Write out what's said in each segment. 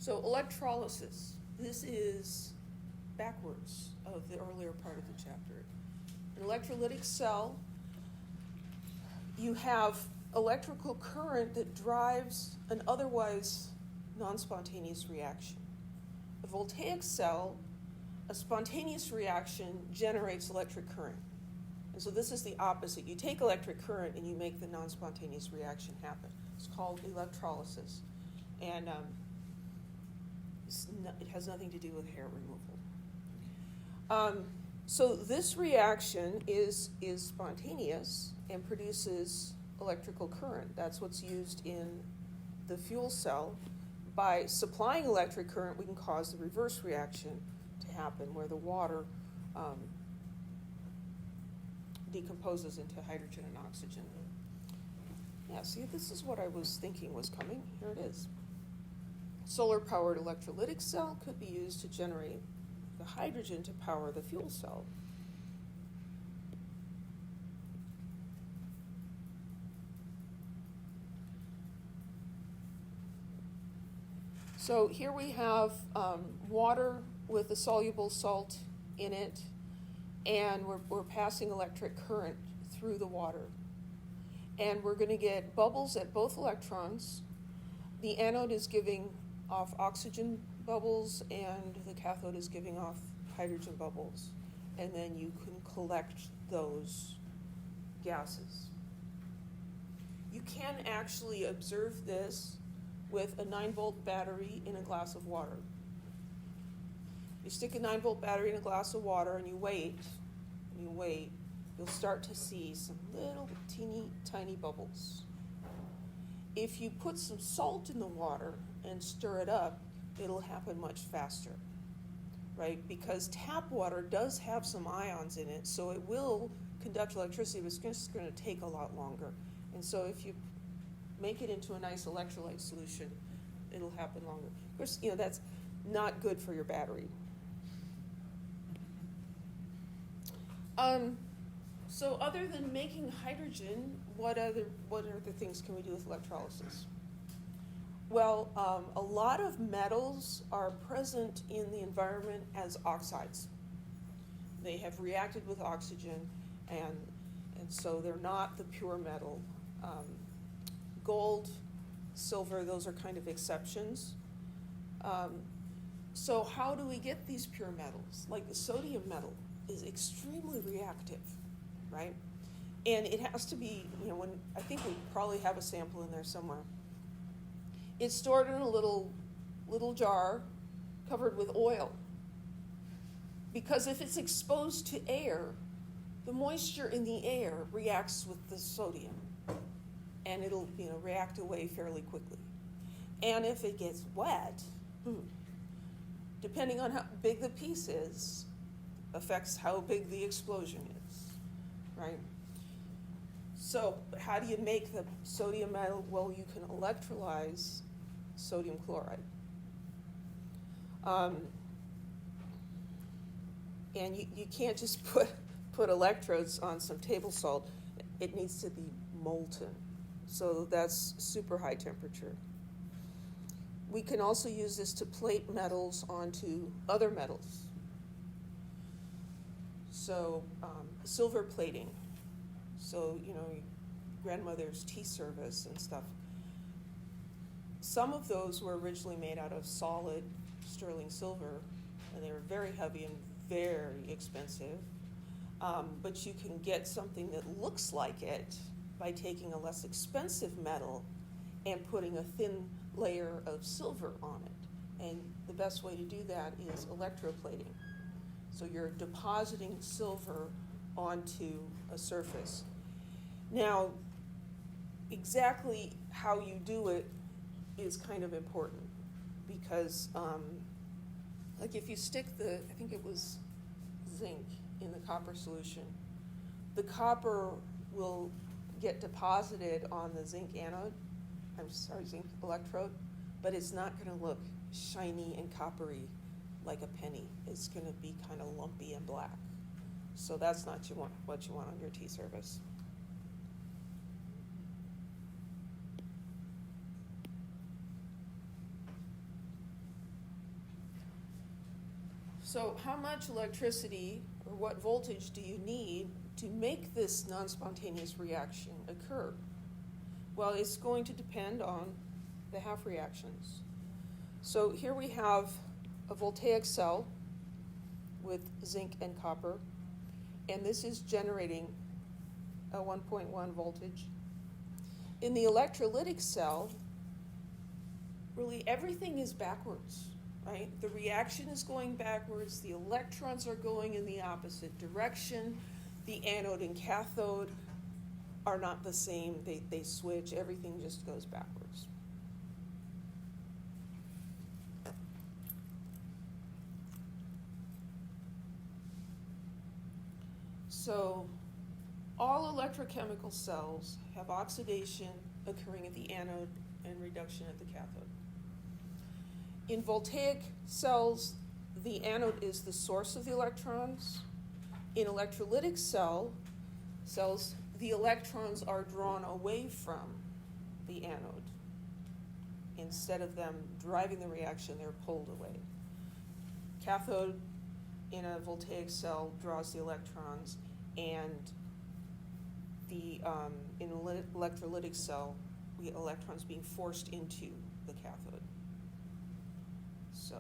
So electrolysis, this is backwards of the earlier part of the chapter. An electrolytic cell, you have electrical current that drives an otherwise non-spontaneous reaction. A voltaic cell, a spontaneous reaction generates electric current. And so this is the opposite. You take electric current and you make the non-spontaneous reaction happen. It's called electrolysis. And it has nothing to do with hair removal. So this reaction is spontaneous and produces electrical current. That's what's used in the fuel cell. By supplying electric current, we can cause the reverse reaction to happen, where the water decomposes into hydrogen and oxygen. Yeah, see, this is what I was thinking was coming. Here it is. Solar-powered electrolytic cell could be used to generate the hydrogen to power the fuel cell. So here we have water with a soluble salt in it, and we're passing electric current through the water. And we're going to get bubbles at both electrons. The anode is giving off oxygen bubbles, and the cathode is giving off hydrogen bubbles. And then you can collect those gases. You can actually observe this with a 9-volt battery in a glass of water. You stick a 9-volt battery in a glass of water and you wait, you'll start to see some little teeny tiny bubbles. If you put some salt in the water and stir it up, it'll happen much faster, right? Because tap water does have some ions in it, so it will conduct electricity, but it's just going to take a lot longer. And so if you make it into a nice electrolyte solution, it'll happen longer. Of course, that's not good for your battery. So other than making hydrogen, what other things can we do with electrolysis? Well, a lot of metals are present in the environment as oxides. They have reacted with oxygen, and so they're not the pure metal. Gold, silver, those are kind of exceptions. So how do we get these pure metals? Like the sodium metal is extremely reactive, right? And it has to be, when I think we probably have a sample in there somewhere. It's stored in a little jar covered with oil. Because if it's exposed to air, the moisture in the air reacts with the sodium, and it'll react away fairly quickly. And if it gets wet, depending on how big the piece is, affects how big the explosion is, right? So how do you make the sodium metal? Well, you can electrolyze sodium chloride. And you can't just put electrodes on some table salt. It needs to be molten. So that's super high temperature. We can also use this to plate metals onto other metals. So silver plating. So, grandmother's tea service and stuff. Some of those were originally made out of solid sterling silver, and they were very heavy and very expensive. But you can get something that looks like it by taking a less expensive metal and putting a thin layer of silver on it. And the best way to do that is electroplating. So you're depositing silver onto a surface. Now, exactly how you do it is kind of important, because like if you stick I think it was zinc in the copper solution, the copper will get deposited on the zinc zinc electrode, but it's not going to look shiny and coppery like a penny. It's going to be kind of lumpy and black. So that's not what you want on your tea service. So how much electricity or what voltage do you need to make this non-spontaneous reaction occur? Well, it's going to depend on the half reactions. So here we have a voltaic cell with zinc and copper, and this is generating a 1.1 voltage. In the electrolytic cell, really everything is backwards, right? The reaction is going backwards, the electrons are going in the opposite direction, the anode and cathode are not the same, they switch, everything just goes backwards. So all electrochemical cells have oxidation occurring at the anode and reduction at the cathode. In voltaic cells, the anode is the source of the electrons. In electrolytic cells, the electrons are drawn away from the anode. Instead of them driving the reaction, they're pulled away. Cathode in a voltaic cell draws the electrons, and in an electrolytic cell, we get electrons being forced into the cathode. So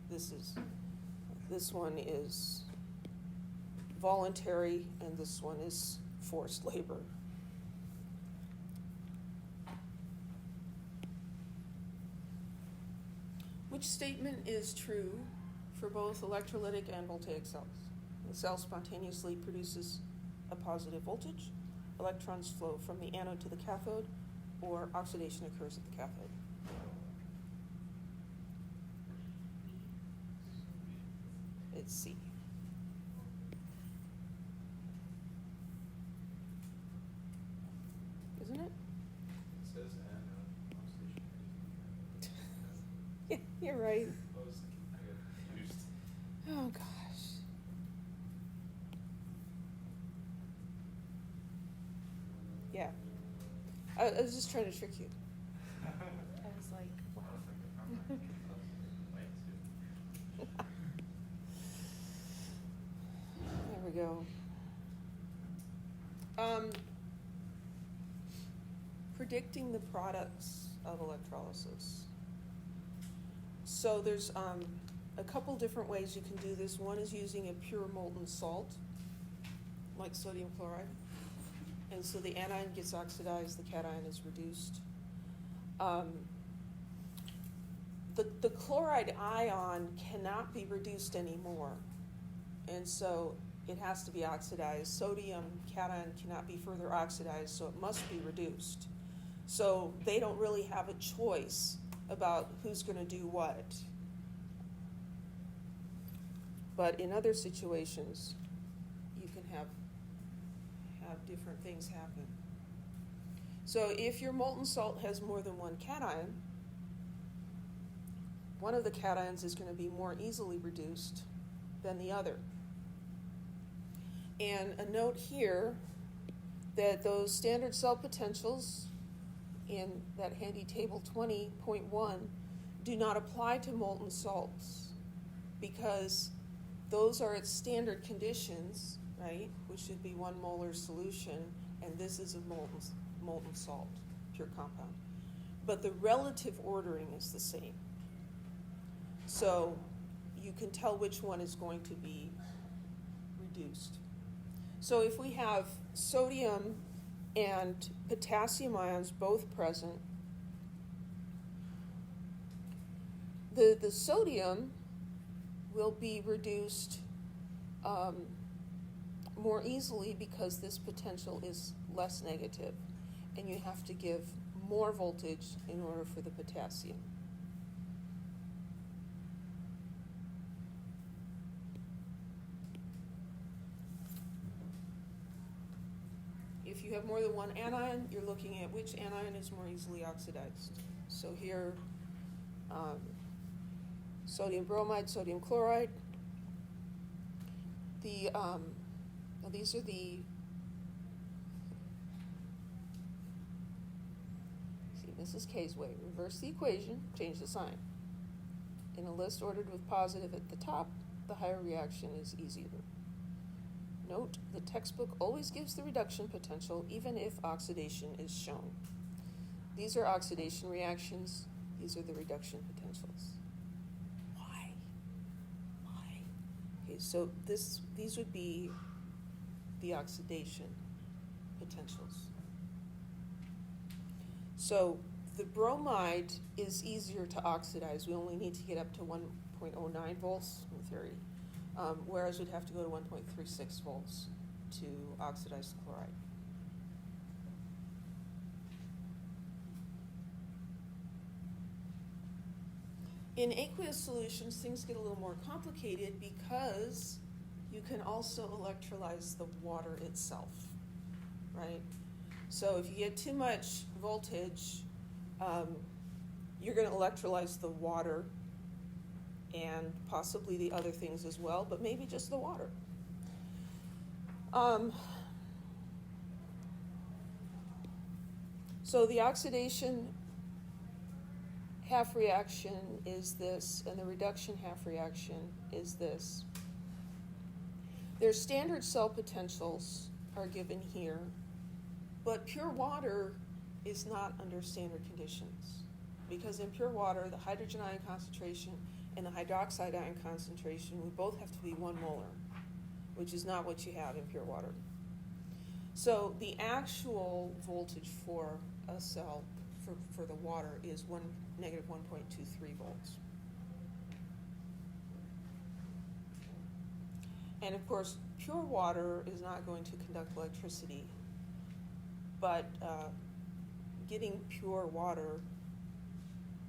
this one is voluntary, and this one is forced labor. Which statement is true for both electrolytic and voltaic cells? The cell spontaneously produces a positive voltage, electrons flow from the anode to the cathode, or oxidation occurs at the cathode. It's C. Isn't it? It says and oxidation. Yeah, you're right. I got confused. Oh, gosh. Yeah. I was just trying to trick you. I was like, wow. There we go. Predicting the products of electrolysis. So there's a couple different ways you can do this. One is using a pure molten salt, like sodium chloride. And so the anion gets oxidized, the cation is reduced. The chloride ion cannot be reduced anymore. And so it has to be oxidized. Sodium cation cannot be further oxidized, so it must be reduced. So they don't really have a choice about who's going to do what. But in other situations, you can have different things happen. So if your molten salt has more than one cation, one of the cations is going to be more easily reduced than the other. And a note here that those standard cell potentials in that handy table 20.1 do not apply to molten salts, because those are its standard conditions, right, which should be 1 molar solution, and this is a molten salt, pure compound. But the relative ordering is the same. So you can tell which one is going to be reduced. So if we have sodium and potassium ions both present, the sodium will be reduced more easily because this potential is less negative, and you have to give more voltage in order for the potassium. If you have more than one anion, you're looking at which anion is more easily oxidized. So here, sodium bromide, sodium chloride. These are the, see, this is K's way. Reverse the equation, change the sign. In a list ordered with positive at the top, the higher reaction is easier. Note, the textbook always gives the reduction potential even if oxidation is shown. These are oxidation reactions, these are the reduction potentials. Why? Okay, so these would be the oxidation potentials. So the bromide is easier to oxidize. We only need to get up to 1.09 volts in theory, whereas we'd have to go to 1.36 volts to oxidize the chloride. In aqueous solutions, things get a little more complicated because you can also electrolyze the water itself, right? So if you get too much voltage, you're going to electrolyze the water and possibly the other things as well, but maybe just the water. So the oxidation half reaction is this, and the reduction half reaction is this. Their standard cell potentials are given here, but pure water is not under standard conditions, because in pure water, the hydrogen ion concentration and the hydroxide ion concentration would both have to be 1 molar, which is not what you have in pure water. So the actual voltage for a cell for the water is negative 1.23 volts. And of course, pure water is not going to conduct electricity, but getting pure water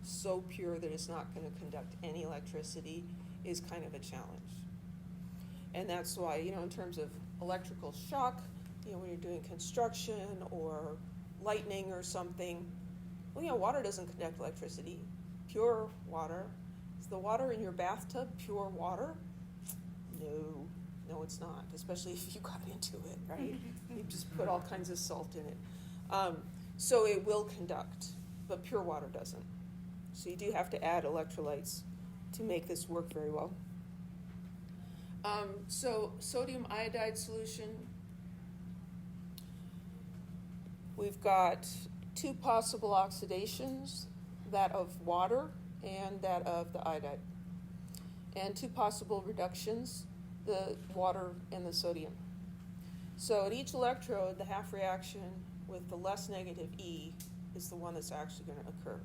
so pure that it's not going to conduct any electricity is kind of a challenge. And that's why, in terms of electrical shock, when you're doing construction or lightning or something, water doesn't conduct electricity. Pure water. Is the water in your bathtub pure water? No, it's not, especially if you got into it, right? You just put all kinds of salt in it. So it will conduct, but pure water doesn't. So you do have to add electrolytes to make this work very well. So sodium iodide solution, we've got 2 possible oxidations, that of water and that of the iodide, and 2 possible reductions, the water and the sodium. So at each electrode, the half reaction with the less negative E is the one that's actually going to occur.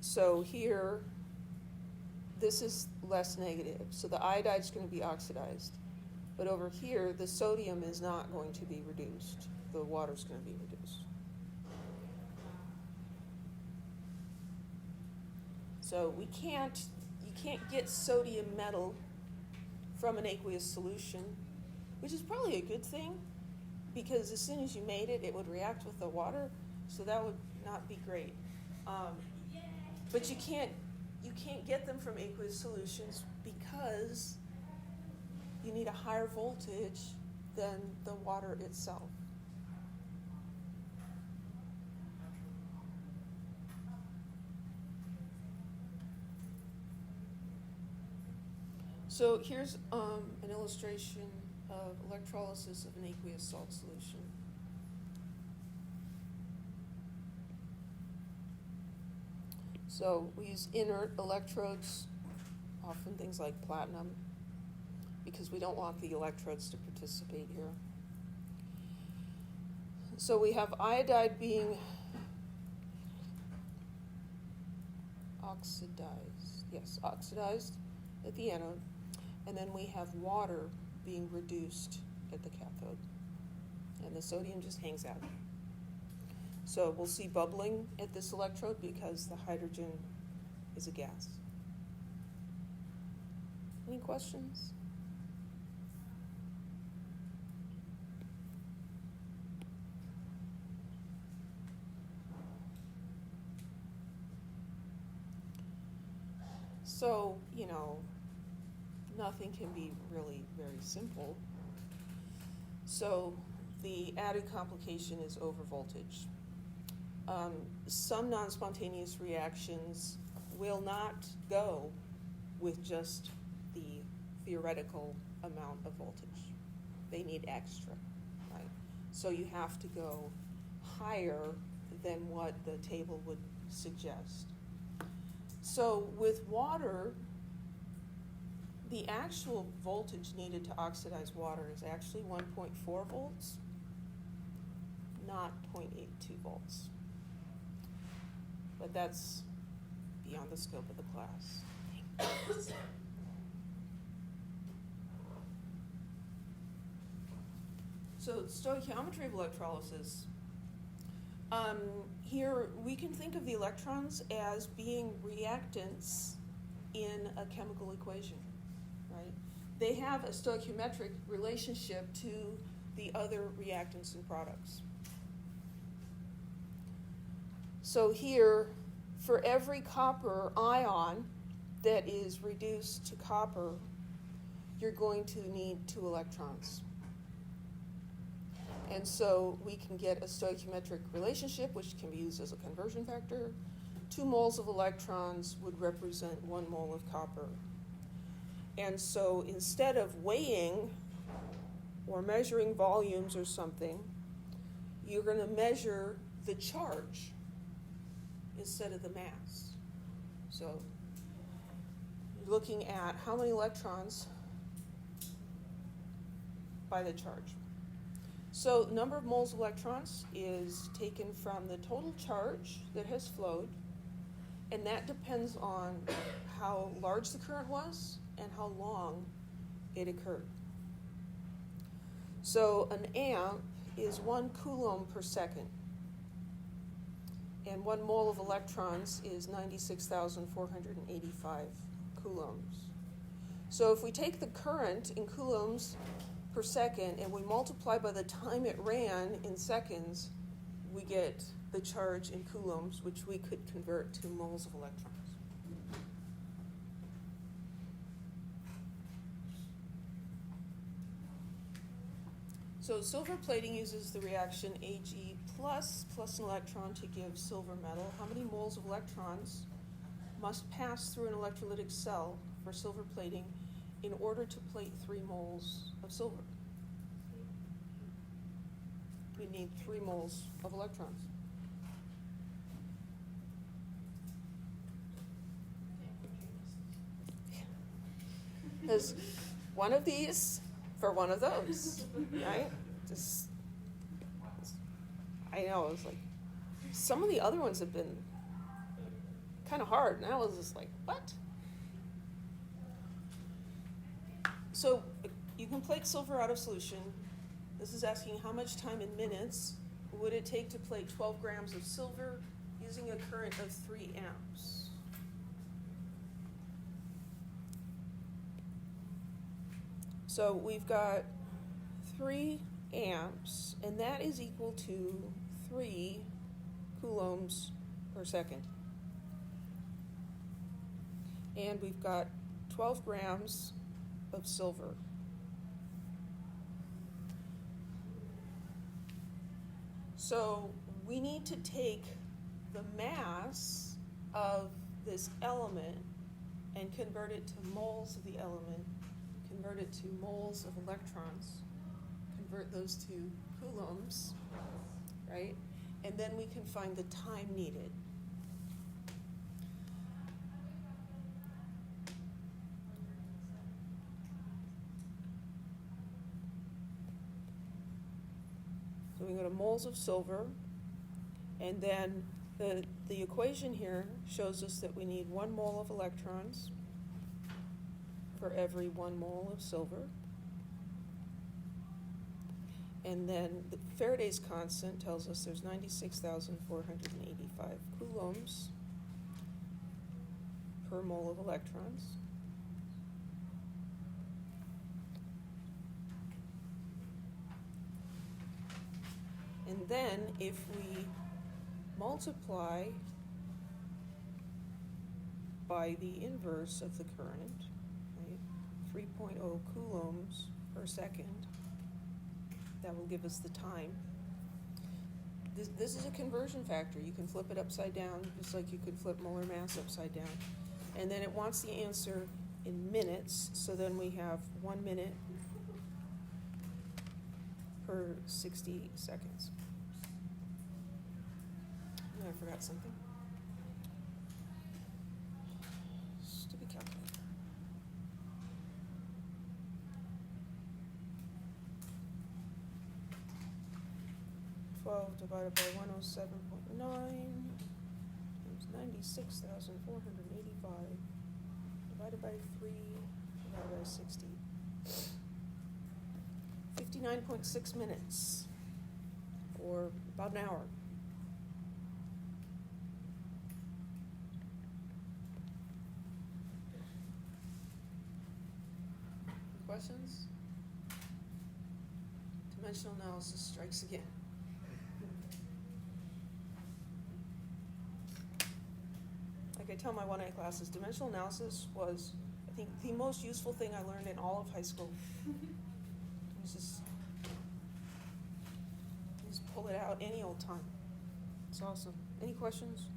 So here, this is less negative, so the iodide is going to be oxidized. But over here, the sodium is not going to be reduced. The water is going to be reduced. So you can't get sodium metal from an aqueous solution, which is probably a good thing, because as soon as you made it, it would react with the water, so that would not be great. But you can't get them from aqueous solutions because you need a higher voltage than the water itself. So here's an illustration of electrolysis of an aqueous salt solution. So we use inert electrodes, often things like platinum, because we don't want the electrodes to participate here. So we have iodide being oxidized at the anode, and then we have water being reduced at the cathode, and the sodium just hangs out. So we'll see bubbling at this electrode because the hydrogen is a gas. Any questions? So, nothing can be really very simple. So the added complication is overvoltage. Some non-spontaneous reactions will not go with just the theoretical amount of voltage. They need extra, right? So you have to go higher than what the table would suggest. So with water, the actual voltage needed to oxidize water is actually 1.4 volts, not 0.82 volts. But that's beyond the scope of the class. So stoichiometry of electrolysis. Here we can think of the electrons as being reactants in a chemical equation, right? They have a stoichiometric relationship to the other reactants and products. So here, for every copper ion that is reduced to copper, you're going to need 2 electrons. And so we can get a stoichiometric relationship, which can be used as a conversion factor. 2 moles of electrons would represent 1 mole of copper. And so instead of weighing or measuring volumes or something, you're going to measure the charge instead of the mass. So you're looking at how many electrons by the charge. So number of moles of electrons is taken from the total charge that has flowed, and that depends on how large the current was and how long it occurred. So an amp is 1 coulomb per second, and 1 mole of electrons is 96,485 coulombs. So if we take the current in coulombs per second and we multiply by the time it ran in seconds, we get the charge in coulombs, which we could convert to moles of electrons. So silver plating uses the reaction Ag plus an electron to give silver metal. How many moles of electrons must pass through an electrolytic cell for silver plating in order to plate 3 moles of silver? We need 3 moles of electrons. There's one of these for one of those, right? Just, I know, it's like, some of the other ones have been kind of hard, and I was just like, what? So you can plate silver out of solution. This is asking how much time in minutes would it take to plate 12 grams of silver using a current of 3 amps. So we've got 3 amps, and that is equal to 3 coulombs per second. And we've got 12 grams of silver. So we need to take the mass of this element and convert it to moles of the element, convert it to moles of electrons, convert those to coulombs, right? And then we can find the time needed. So we go to moles of silver, and then the equation here shows us that we need 1 mole of electrons for every 1 mole of silver. And then the Faraday's constant tells us there's 96,485 coulombs per mole of electrons. And then if we multiply by the inverse of the current, right, 3.0 coulombs per second, that will give us the time. This is a conversion factor. You can flip it upside down, just like you could flip molar mass upside down. And then it wants the answer in minutes, so then we have 1 minute per 60 seconds. Oh, I forgot something. Stupid calculator. 12 divided by 107.9 times 96,485 divided by 3 divided by 60. 59.6 minutes, or about an hour. Questions? Dimensional analysis strikes again. Like I tell my 1A classes, dimensional analysis was, I think, the most useful thing I learned in all of high school. It was just pull it out any old time. It's awesome. Any questions?